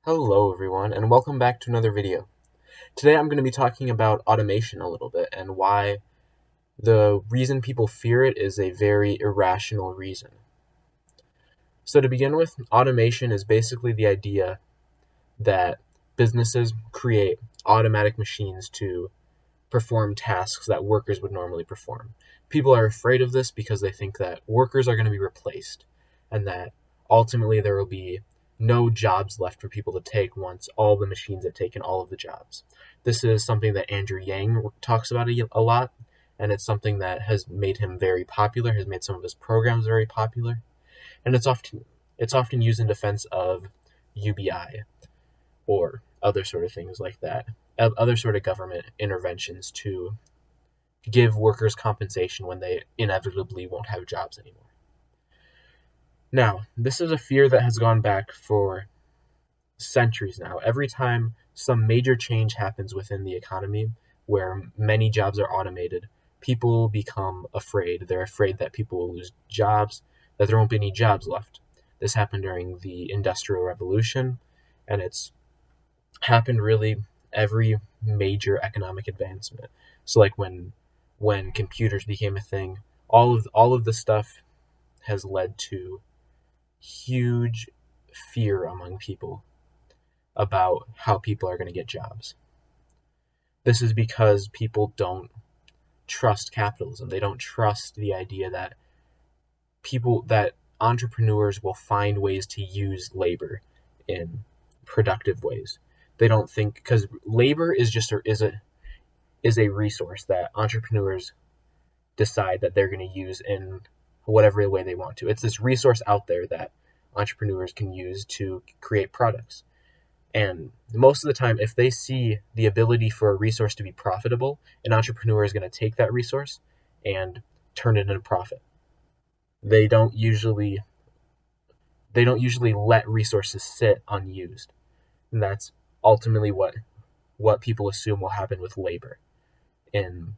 Hello everyone, and welcome back to another video. Today I'm going to be talking about automation a little bit and why the reason people fear it is a very irrational reason. So to begin with, automation is basically the idea that businesses create automatic machines to perform tasks that workers would normally perform. People are afraid of this because they think that workers are going to be replaced and that ultimately there will be no jobs left for people to take once all the machines have taken all of the jobs. This is something that Andrew Yang talks about a lot, and it's something that has made him very popular, has made some of his programs very popular, and it's often used in defense of UBI or other sort of things like that, other sort of government interventions to give workers compensation when they inevitably won't have jobs anymore. Now, this is a fear that has gone back for centuries now. Every time some major change happens within the economy where many jobs are automated, people become afraid. They're afraid that people will lose jobs, that there won't be any jobs left. This happened during the Industrial Revolution, and it's happened really every major economic advancement. So like when computers became a thing, all of the stuff has led to huge fear among people about how people are going to get jobs. This is because people don't trust capitalism. They don't trust the idea that entrepreneurs will find ways to use labor in productive ways. They don't think, because labor is a resource that entrepreneurs decide that they're going to use in whatever way they want to. It's this resource out there that entrepreneurs can use to create products. And most of the time, if they see the ability for a resource to be profitable, an entrepreneur is going to take that resource and turn it into profit. They don't usually let resources sit unused. And that's ultimately what people assume will happen with labor in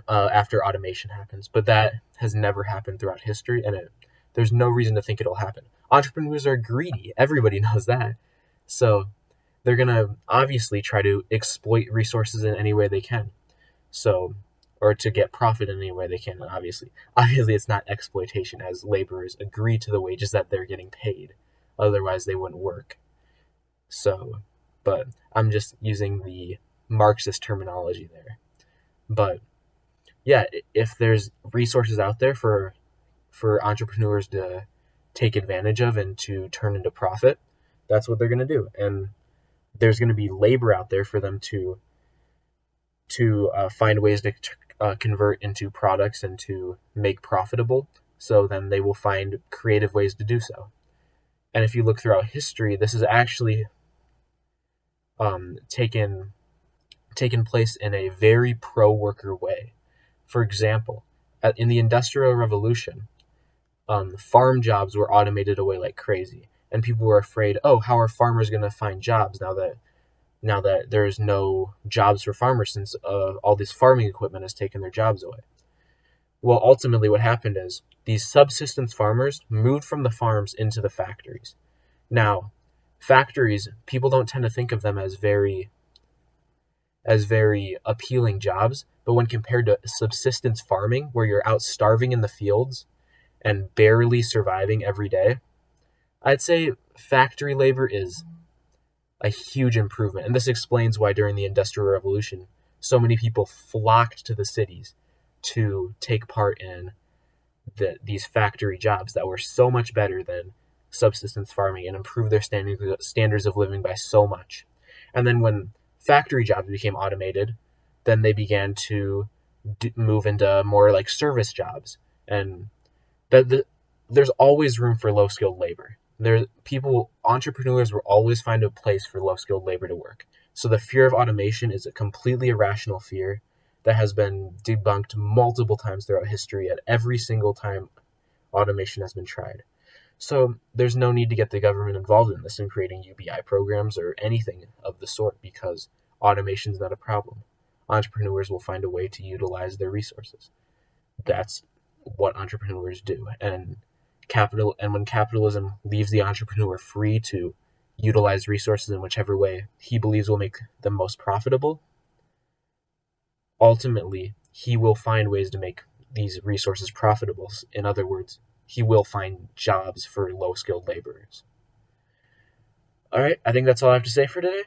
after automation happens. But that has never happened throughout history, and there's no reason to think it'll happen. Entrepreneurs are greedy. Everybody knows that. So they're going to obviously try to exploit resources in any way they can. So, or to get profit in any way they can. And obviously it's not exploitation, as laborers agree to the wages that they're getting paid. Otherwise they wouldn't work. So, but I'm just using the Marxist terminology there. But yeah, if there's resources out there for entrepreneurs to take advantage of and to turn into profit, that's what they're going to do. And there's going to be labor out there for them to find ways to convert into products and to make profitable. So then they will find creative ways to do so. And if you look throughout history, this has actually taken place in a very pro-worker way. For example, in the Industrial Revolution, farm jobs were automated away like crazy, and people were afraid, oh, how are farmers going to find jobs now that there's no jobs for farmers since all this farming equipment has taken their jobs away. Well, ultimately what happened is these subsistence farmers moved from the farms into the factories. Now, factories, people don't tend to think of them as very appealing jobs, but when compared to subsistence farming, where you're out starving in the fields and barely surviving every day, I'd say factory labor is a huge improvement. And this explains why during the Industrial Revolution, so many people flocked to the cities to take part in these factory jobs that were so much better than subsistence farming and improved their standards of living by so much. And then when factory jobs became automated, then they began to move into more like service jobs. And there's always room for low-skilled labor. Entrepreneurs will always find a place for low-skilled labor to work. So the fear of automation is a completely irrational fear that has been debunked multiple times throughout history at every single time automation has been tried. So there's no need to get the government involved in this and creating UBI programs or anything of the sort, because automation is not a problem. Entrepreneurs will find a way to utilize their resources. That's what entrepreneurs do. And when capitalism leaves the entrepreneur free to utilize resources in whichever way he believes will make them most profitable, ultimately, he will find ways to make these resources profitable. In other words, he will find jobs for low-skilled laborers. All right, I think that's all I have to say for today.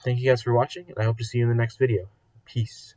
Thank you guys for watching, and I hope to see you in the next video. Peace.